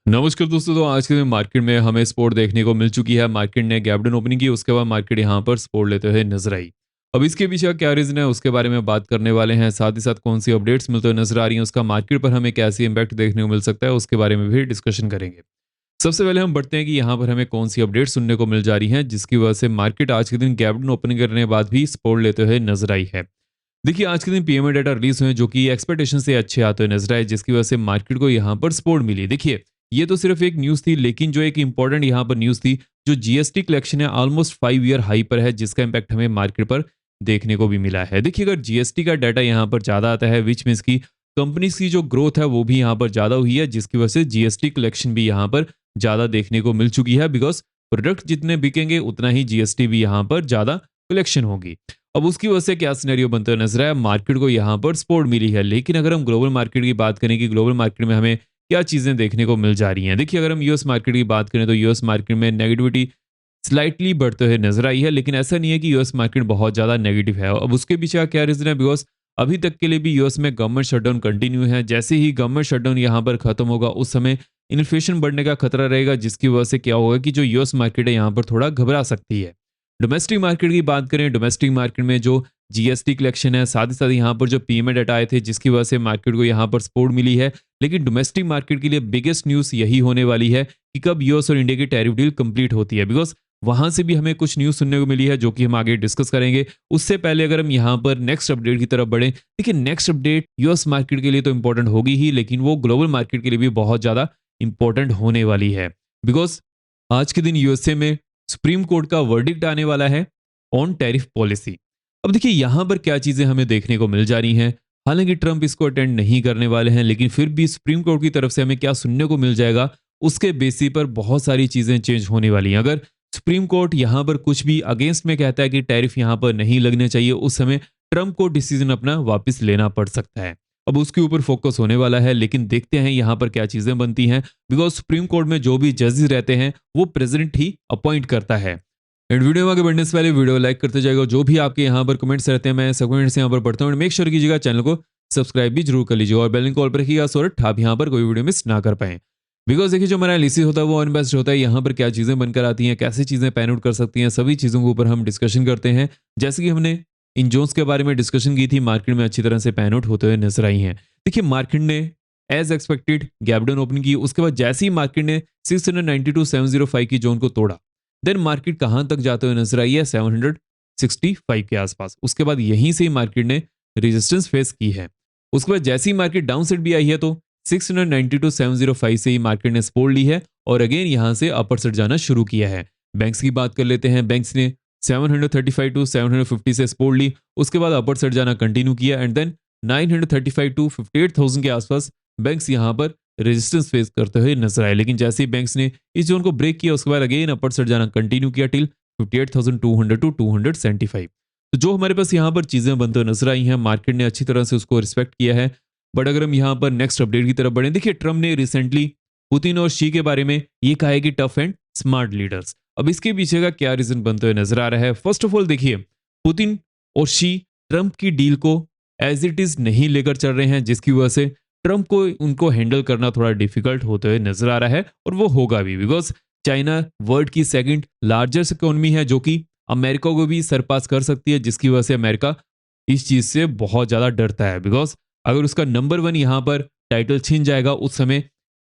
नमस्कार दोस्तों। तो आज के दिन मार्केट में हमें सपोर्ट देखने को मिल चुकी है। मार्केट ने गैप डाउन ओपनिंग की, उसके बाद मार्केट यहाँ पर सपोर्ट लेते हुए नजर आई। अब इसके पीछे का क्या रीजन है उसके बारे में बात करने वाले हैं। साथ ही साथ कौन सी अपडेट्स मिलते हुए नजर आ रही हैं, उसका मार्केट पर हमें कैसी इंपैक्ट देखने को मिल सकता है, उसके बारे में भी डिस्कशन करेंगे। सबसे पहले हम बढ़ते हैं कि यहाँ पर हमें कौन सी अपडेट सुनने को मिल जा रही है जिसकी वजह से मार्केट आज के दिन गैप डाउन ओपनिंग करने के बाद भी सपोर्ट लेते हुए नजर आई है। देखिए, आज के दिन पीएमए डाटा रिलीज हुए जो कि एक्सपेक्टेशन से अच्छे आते हुए नजर आए, जिसकी वजह से मार्केट को यहाँ पर सपोर्ट मिली। देखिए, ये तो सिर्फ एक न्यूज़ थी, लेकिन जो एक इंपॉर्टेंट यहाँ पर न्यूज़ थी, जो जीएसटी कलेक्शन है ऑलमोस्ट 5 ईयर हाई पर है, जिसका इंपैक्ट हमें मार्केट पर देखने को भी मिला है। देखिए, अगर जीएसटी का डाटा यहाँ पर ज़्यादा आता है, विच मीन्स की कंपनीज की जो ग्रोथ है वो भी यहाँ पर ज़्यादा हुई है, जिसकी वजह से जीएसटी कलेक्शन भी यहाँ पर ज़्यादा देखने को मिल चुकी है। बिकॉज प्रोडक्ट जितने बिकेंगे उतना ही जीएसटी भी यहाँ पर ज़्यादा कलेक्शन होगी। अब उसकी वजह से क्या सिनेरियो बनता नजर आया, मार्केट को यहाँ पर सपोर्ट मिली है। लेकिन अगर हम ग्लोबल मार्केट की बात करें कि ग्लोबल मार्केट में हमें क्या चीजें देखने को मिल जा रही हैं। देखिए, अगर हम यूएस मार्केट की बात करें तो यूएस मार्केट में नेगेटिविटी स्लाइटली बढ़ते हुए नजर आई है, लेकिन ऐसा नहीं है कि यूएस मार्केट बहुत ज्यादा नेगेटिव है। अब उसके पीछे का क्या रीजन है, बिकॉज अभी तक के लिए भी यूएस में गवर्नमेंट शटडाउन कंटिन्यू है। जैसे ही गवर्नमेंट शटडाउन यहाँ पर खत्म होगा उस समय इन्फ्लेशन बढ़ने का खतरा रहेगा, जिसकी वजह से क्या होगा कि जो यूएस मार्केट है यहाँ पर थोड़ा घबरा सकती है। डोमेस्टिक मार्केट की बात करें, डोमेस्टिक मार्केट में जो जीएसटी कलेक्शन है, साथ ही साथ यहाँ पर जो पीएमए डाटा आए थे, जिसकी वजह से मार्केट को यहाँ पर सपोर्ट मिली है। लेकिन डोमेस्टिक मार्केट के लिए बिगेस्ट न्यूज़ यही होने वाली है कि कब यूएस और इंडिया की टैरिफ डील कंप्लीट होती है। बिकॉज वहां से भी हमें कुछ न्यूज़ सुनने को मिली है जो कि हम आगे डिस्कस करेंगे। उससे पहले अगर हम यहाँ पर नेक्स्ट अपडेट की तरफ बढ़ें, देखिए नेक्स्ट अपडेट यूएस मार्केट के लिए तो इंपॉर्टेंट होगी ही, लेकिन वो ग्लोबल मार्केट के लिए भी बहुत ज़्यादा इंपॉर्टेंट होने वाली है। बिकॉज आज के दिन यूएसए में सुप्रीम कोर्ट का वर्डिक्ट आने वाला है ऑन टैरिफ पॉलिसी। अब देखिए यहाँ पर क्या चीजें हमें देखने को मिल जा रही हैं। हालांकि ट्रंप इसको अटेंड नहीं करने वाले हैं, लेकिन फिर भी सुप्रीम कोर्ट की तरफ से हमें क्या सुनने को मिल जाएगा, उसके बेसिस पर बहुत सारी चीजें चेंज होने वाली हैं। अगर सुप्रीम कोर्ट यहाँ पर कुछ भी अगेंस्ट में कहता है कि टैरिफ यहाँ पर नहीं लगने चाहिए, उस समय ट्रंप को डिसीजन अपना वापस लेना पड़ सकता है। अब उसके ऊपर फोकस होने वाला है, लेकिन देखते हैं यहाँ पर क्या चीजें बनती हैं। बिकॉज सुप्रीम कोर्ट में जो भी जजेस रहते हैं वो प्रेसिडेंट ही अपॉइंट करता है। एंड वीडियो में आगे बढ़ने से पहले वीडियो लाइक करते जाएगा। जो भी आपके यहाँ पर कमेंट्स रहते हैं मैं सब कमेंट्स यहाँ पर पढ़ता हूँ। मेक श्योर कीजिएगा चैनल को सब्सक्राइब भी जरूर कर लीजिएगा और बेल आइकन कॉल पर रखिएगा सो दैट आप यहाँ पर कोई वीडियो मिस ना कर पाएं। बिकॉज देखिए, जो हमारा एनालिसिस होता है वो अनबेस्ड होता है। यहाँ पर क्या चीज़ें बनकर आती हैं, कैसे चीज़ें पैन आउट कर सकती हैं, सभी चीज़ों के ऊपर हम डिस्कशन करते हैं। जैसे कि हमने इन जोन्स के बारे में डिस्कशन की थी, मार्केट में अच्छी तरह से पैन आउट होते हुए नजर आई हैं। देखिए, मार्केट ने as expected gap down opening की, उसके बाद जैसे ही मार्केट ने 692,705 की जोन को तोड़ा, देन मार्केट कहां तक जाते हुए नजर आई है, 765 के आसपास। उसके बाद यहीं से ही मार्केट ने रेजिस्टेंस फेस की है। उसके बाद जैसे ही मार्केट डाउन साइड भी आई है तो 692,705 से ही मार्केट ने सपोर्ट ली है और अगेन यहां से अपर साइड जाना शुरू किया है। बैंक्स की बात कर लेते हैं। बैंक्स ने 735 टू 750 से सपोर्ट ली, उसके बाद अपर साइड जाना कंटिन्यू किया एंड देन 935 टू 58,000 के आसपास बैंक्स यहां पर रेजिस्टेंस फेस करते हुए नजर आए। लेकिन जैसे ही बैंक्स ने इस जोन को ब्रेक किया, उसके बाद अगेन अपर साइड जाना कंटिन्यू किया टिल 58,200 टू 275। तो जो हमारे पास यहाँ पर चीजें बनते हुए नजर आई हैं, मार्केट ने अच्छी तरह से उसको रिस्पेक्ट किया है। बट अगर हम यहाँ पर नेक्स्ट अपडेट की तरफ बढ़े, देखिए ट्रम्प ने रिसेंटली पुतिन और शी के बारे में ये कहा है कि टफ एंड स्मार्ट लीडर्स। अब इसके पीछे का क्या रीजन बनते हुए नजर आ रहा है। फर्स्ट ऑफ ऑल देखिए, पुतिन और शी ट्रंप की डील को एज इट इज नहीं लेकर चल रहे हैं, जिसकी वजह से ट्रंप को उनको हैंडल करना थोड़ा डिफिकल्ट होते हुए नजर आ रहा है और वो होगा भी। बिकॉज चाइना वर्ल्ड की सेकंड लार्जेस्ट इकोनॉमी है, जो कि अमेरिका को भी सरपास कर सकती है, जिसकी वजह से अमेरिका इस चीज से बहुत ज्यादा डरता है। बिकॉज अगर उसका नंबर 1 यहाँ पर टाइटल छीन जाएगा, उस समय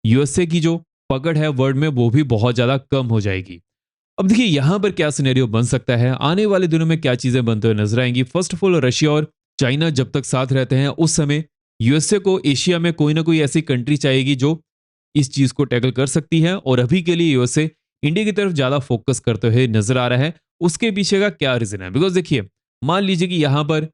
यूएसए की जो पकड़ है वर्ल्ड में वो भी बहुत ज्यादा कम हो जाएगी। अब देखिए यहाँ पर क्या सिनेरियो बन सकता है, आने वाले दिनों में क्या चीजें बनते हुए नजर आएंगी। फर्स्ट ऑफ ऑल, रशिया और चाइना जब तक साथ रहते हैं उस समय यूएसए को एशिया में कोई ना कोई ऐसी कंट्री चाहिएगी जो इस चीज को टैकल कर सकती है। और अभी के लिए यूएसए इंडिया की तरफ ज्यादा फोकस करते हुए नजर आ रहा है। उसके पीछे का क्या रीजन है, बिकॉज देखिए मान लीजिए कि यहाँ पर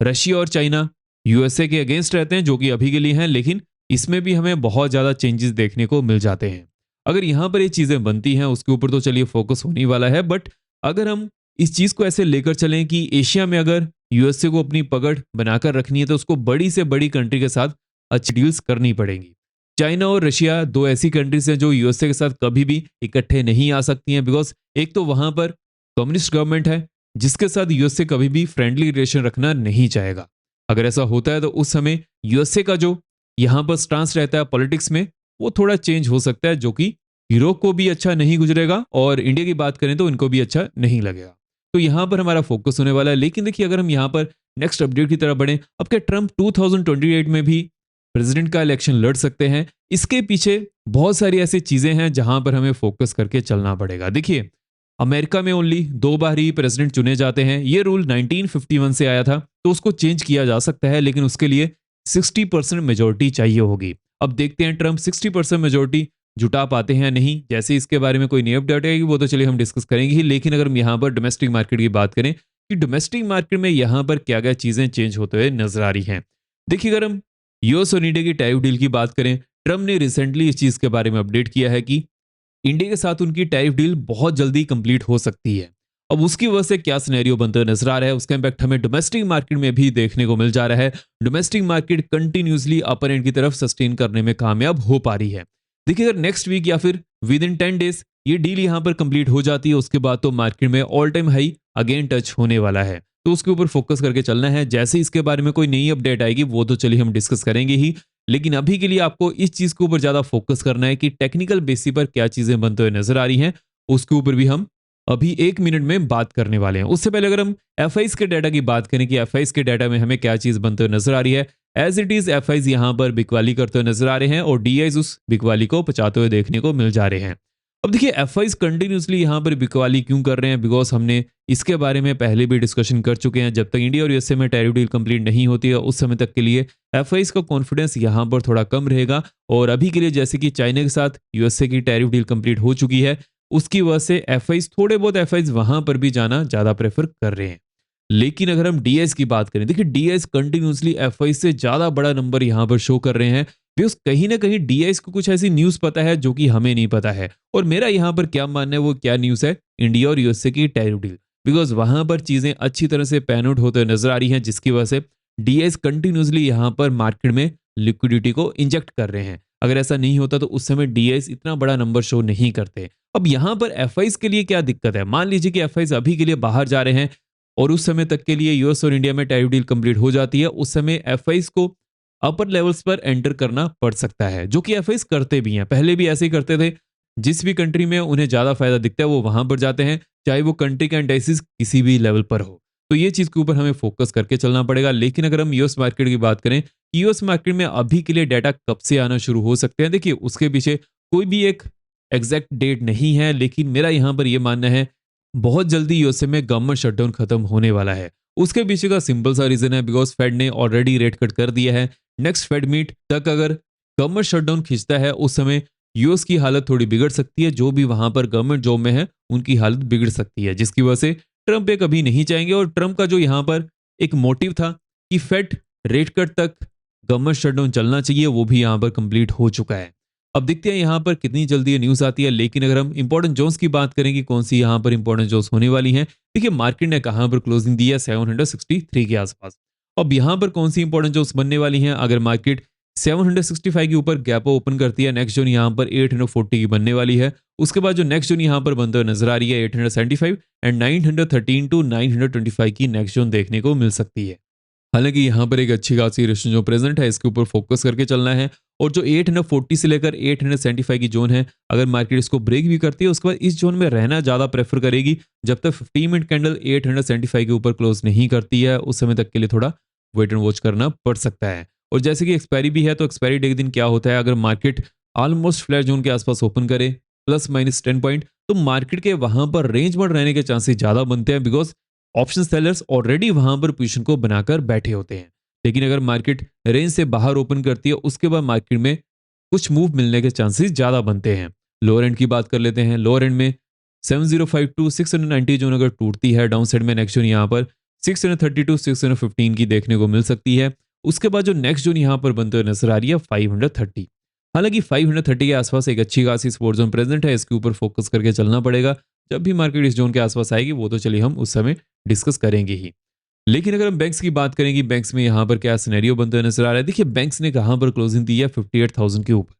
रशिया और चाइना यूएसए के अगेंस्ट रहते हैं, जो कि अभी के लिए हैं, लेकिन इसमें भी हमें बहुत ज्यादा चेंजेस देखने को मिल जाते हैं। अगर यहाँ पर ये चीजें बनती हैं उसके ऊपर तो चलिए फोकस होने वाला है। बट अगर हम इस चीज को ऐसे लेकर चलें कि एशिया में अगर यूएसए को अपनी पकड़ बनाकर रखनी है तो उसको बड़ी से बड़ी कंट्री के साथ अच्छी डील्स करनी पड़ेंगी। चाइना और रशिया दो ऐसी कंट्रीज हैं जो यूएसए के साथ कभी भी इकट्ठे नहीं आ सकती हैं। बिकॉज एक तो वहां पर कम्युनिस्ट गवर्नमेंट है जिसके साथ यूएसए कभी भी फ्रेंडली रिलेशन रखना नहीं चाहेगा। अगर ऐसा होता है तो उस समय यूएसए का जो यहाँ पर स्टांस रहता है पॉलिटिक्स में, वो थोड़ा चेंज हो सकता है, जो कि यूरोप को भी अच्छा नहीं गुजरेगा और इंडिया की बात करें तो इनको भी अच्छा नहीं लगेगा। तो यहाँ पर हमारा फोकस होने वाला है। लेकिन देखिए, अगर हम यहाँ पर नेक्स्ट अपडेट की तरफ बढ़ें, अब क्या ट्रंप 2028 में भी प्रेसिडेंट का इलेक्शन लड़ सकते हैं? इसके पीछे बहुत सारी ऐसी चीजें हैं जहां पर हमें फोकस करके चलना पड़ेगा। देखिए, अमेरिका में ओनली 2 बार ही प्रेसिडेंट चुने जाते हैं। ये रूल 1951 से आया था, तो उसको चेंज किया जा सकता है, लेकिन उसके लिए 60% मेजोरिटी चाहिए होगी। अब देखते हैं ट्रंप 60% मेजोरिटी जुटा पाते हैं या नहीं। जैसे इसके बारे में कोई नई अपडेट आएगी वो तो चलिए हम डिस्कस करेंगे ही। लेकिन अगर हम यहाँ पर डोमेस्टिक मार्केट की बात करें कि डोमेस्टिक मार्केट में यहाँ पर क्या क्या चीजें चेंज होते हुए नजर आ रही हैं। देखिए, अगर हम यूएस और इंडिया की टैरिफ डील की बात करें, ट्रंप ने रिसेंटली इस चीज के बारे में अपडेट किया है कि इंडिया के साथ उनकी टैरिफ डील बहुत जल्दी कंप्लीट हो सकती है। अब उसकी वजह से क्या सिनेरियो बनते हुए नजर आ रहा है, उसका इंपैक्ट हमें डोमेस्टिक मार्केट में भी देखने को मिल जा रहा है। Domestic market continuously upper and की तरफ सस्टेन करने में कामयाब हो पा रही है। देखिए, अगर नेक्स्ट वीक या फिर विद इन 10 डेज ये डील यहां पर कंप्लीट हो जाती है, उसके बाद तो मार्केट में all time high again touch होने वाला है। तो उसके ऊपर फोकस करके चलना है। जैसे इसके बारे में कोई नई अपडेट आएगी वो तो चलिए हम डिस्कस करेंगे ही। लेकिन अभी के लिए आपको इस चीज के ऊपर ज्यादा फोकस करना है कि टेक्निकल बेसिस पर क्या चीजें बनते हुए नजर आ रही हैं। उसके ऊपर भी हम अभी 1 मिनट में बात करने वाले हैं। उससे पहले अगर हम एफआईज के डाटा की बात करें कि एफआईज के डाटा में हमें क्या चीज बनते हुए नजर आ रही है, एज इट इज एफआईज यहाँ पर बिकवाली करते हुए नजर आ रहे हैं और डीआईज उस बिकवाली को पचाते हुए देखने को मिल जा रहे हैं। अब देखिए, एफआईज कंटिन्यूसली यहाँ पर बिकवाली क्यों कर रहे हैं, बिकॉज हमने इसके बारे में पहले भी डिस्कशन कर चुके हैं। जब तक इंडिया और यूएसए में टैरिफ डील कंप्लीट नहीं होती है उस समय तक के लिए एफआईज का कॉन्फिडेंस यहाँ पर थोड़ा कम रहेगा। और अभी के लिए जैसे कि चाइना के साथ यूएसए की टैरिफ डील कंप्लीट हो चुकी है, उसकी वजह से एफआईज थोड़े बहुत एफआईज वहां पर भी जाना ज्यादा प्रेफर कर रहे हैं। लेकिन अगर हम डीएस की बात करें, देखिए डीएस कंटिन्यूसली एफआईज से ज्यादा बड़ा नंबर यहाँ पर शो कर रहे हैं। बिकॉज कहीं ना कहीं डीएस को कुछ ऐसी न्यूज पता है जो कि हमें नहीं पता है। और मेरा यहाँ पर क्या मानना है, वो क्या न्यूज है, इंडिया और यूएसए की टैरिफ डील। बिकॉज वहां पर चीजें अच्छी तरह से पैन आउट होते नजर आ रही हैं, जिसकी वजह से डीएस कंटिन्यूसली यहाँ पर मार्केट में लिक्विडिटी को इंजेक्ट कर रहे हैं। अगर ऐसा नहीं होता तो उस समय डीएस इतना बड़ा नंबर शो नहीं करते। अब यहाँ पर एफआईज के लिए क्या दिक्कत है, मान लीजिए कि एफआईज अभी के लिए बाहर जा रहे हैं और उस समय तक के लिए यूएस और इंडिया में टैरिफ डील कंप्लीट हो जाती है, उस समय एफआईज को अपर लेवल्स पर एंटर करना पड़ सकता है, जो कि एफआईज करते भी हैं, पहले भी ऐसे ही करते थे। जिस भी कंट्री में उन्हें ज्यादा फायदा दिखता है वो वहां पर जाते हैं, चाहे वो कंट्री का इंडाइसिस किसी भी लेवल पर हो। तो ये चीज के ऊपर हमें फोकस करके चलना पड़ेगा। लेकिन अगर हम यूएस मार्केट की बात करें, यूएस मार्केट में अभी के लिए डाटा कब से आना शुरू हो सकते हैं, देखिए उसके पीछे कोई भी एक एग्जैक्ट डेट नहीं है। लेकिन मेरा यहाँ पर यह मानना है बहुत जल्दी यूएसए में गवर्नमेंट शटडाउन खत्म होने वाला है। उसके पीछे का सिंपल सा रीजन है, बिकॉज फेड ने ऑलरेडी रेट कट कर दिया है। नेक्स्ट फेड मीट तक अगर गवर्नमेंट शटडाउन खींचता है उस समय यूएस की हालत थोड़ी बिगड़ सकती है। जो भी वहां पर गवर्नमेंट जॉब में है उनकी हालत बिगड़ सकती है, जिसकी वजह से ट्रंप ये कभी नहीं चाहेंगे। और ट्रंप का जो यहाँ पर एक मोटिव था कि फेड रेट कट तक गवर्नमेंट शटडाउन चलना चाहिए, वो भी यहाँ पर कंप्लीट हो चुका है। अब देखते हैं यहाँ पर कितनी जल्दी ये न्यूज आती है। लेकिन अगर हम इंपॉर्टेंट जोन्स की बात करें कि कौन सी यहाँ पर इंपॉर्टेंट जोन्स होने वाली हैं, देखिए मार्केट ने कहां पर क्लोजिंग दी है 763 के आसपास। अब यहाँ पर कौन सी इंपॉर्टेंट जोन्स बनने वाली हैं, अगर मार्केट 765 के ऊपर गैप ओपन करती है, नेक्स्ट जोन यहाँ पर 840 की बनने वाली है। उसके बाद जो नेक्स्ट जोन यहाँ पर बनते हुए नजर आ रही है 875 एंड 913 टू 925 की नेक्स्ट जोन देखने को मिल सकती है। हालांकि यहाँ पर एक अच्छी खासी रेजिस्टेंस जो प्रेजेंट है इसके ऊपर फोकस करके चलना है। और जो 840 से लेकर 875 की जोन है, अगर मार्केट इसको ब्रेक भी करती है उसके बाद इस जोन में रहना ज्यादा प्रेफर करेगी। जब तक 15 मिनट कैंडल 875 के ऊपर क्लोज नहीं करती है उस समय तक के लिए थोड़ा वेट एंड वॉच करना पड़ सकता है। और जैसे कि एक्सपायरी भी है, तो एक्सपायरी डे के दिन क्या होता है, अगर मार्केट ऑलमोस्ट फ्लैट जोन के आसपास ओपन करे +-10 पॉइंट, तो मार्केट के वहां पर रेंज में रहने के चांसेस ज्यादा बनते हैं, बिकॉज ऑप्शन सेलर्स ऑलरेडी वहां पर पोजीशन को बनाकर बैठे होते हैं। लेकिन अगर मार्केट रेंज से बाहर ओपन करती है उसके बाद मार्केट में कुछ मूव मिलने के चांसेस ज्यादा बनते हैं। लोअर एंड की बात कर लेते हैं। लोअर एंड में 705 690 जोन अगर टूटती है, डाउन साइड में नेक्स्ट जोन यहाँ पर 630 615 की देखने को मिल सकती है। उसके बाद जो नेक्स्ट जोन यहाँ पर बनते हुए नजर आ रही है 530। हालांकि 530 के आसपास एक अच्छी खासी सपोर्ट जोन प्रेजेंट है, इसके ऊपर फोकस करके चलना पड़ेगा। जब भी मार्केट इस जोन के आसपास आएगी वो तो चलिए हम उस समय डिस्कस करेंगे ही। लेकिन अगर हम बैंक्स की बात करेंगे, बैंक्स में यहाँ पर क्या सिनेरियो बनते हुए नजर आ रहा है, देखिए बैंक्स ने कहाँ पर क्लोजिंग दी है 58,000 के ऊपर।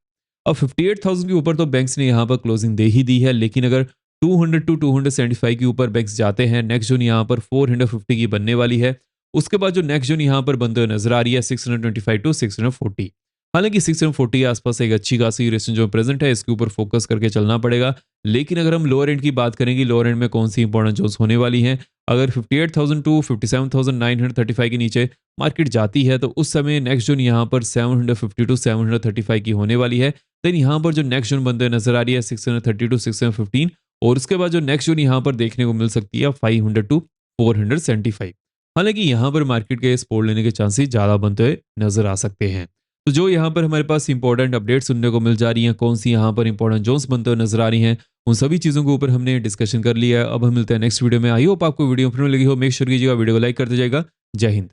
अब 58,000 के ऊपर तो बैंक्स ने यहाँ पर क्लोजिंग दे ही दी है। लेकिन अगर 200 टू 275 के ऊपर बैंक्स जाते हैं, नेक्स्ट जोन यहाँ पर 450 की बनने वाली है। उसके बाद जो नेक्स्ट जोन यहाँ पर बनते हुए नजर आ रही है 625 टू 640। हालांकि 640 के आसपास एक अच्छी खासी रेसिस्टेंस जो प्रेजेंट है, इसके ऊपर फोकस करके चलना पड़ेगा। लेकिन अगर हम लोअर एंड की बात करेंगे, लोअर एंड में कौन सी इंपॉर्टेंट जोन्स होने वाली हैं, अगर 58,000 टू 57,935 के नीचे मार्केट जाती है तो उस समय नेक्स्ट जोन यहाँ पर 750 टू 735 की होने वाली है। देन यहाँ पर जो नेक्स्ट जोन बनते हुए नजर आ रही है 630 टू 615, और उसके बाद जो नेक्स्ट जोन यहाँ पर देखने को मिल सकती है 500 टू 475। हालांकि यहाँ पर मार्केट के सपोर्ट लेने के चांसेस ज़्यादा बनते हुए नजर आ सकते हैं। तो जो यहाँ पर हमारे पास इंपॉर्टेंट अपडेट सुनने को मिल जा रही हैं, कौन सी यहाँ पर इंपॉर्टेंट जोन्स बनते हुए नजर आ रही हैं, उन सभी चीज़ों के ऊपर हमने डिस्कशन कर लिया है। अब हम मिलते हैं नेक्स्ट वीडियो में। आई होप आपको वीडियो पसंद लगी हो। मेक श्योर कीजिएगा वीडियो को लाइक करते जाएगा। जय हिंद।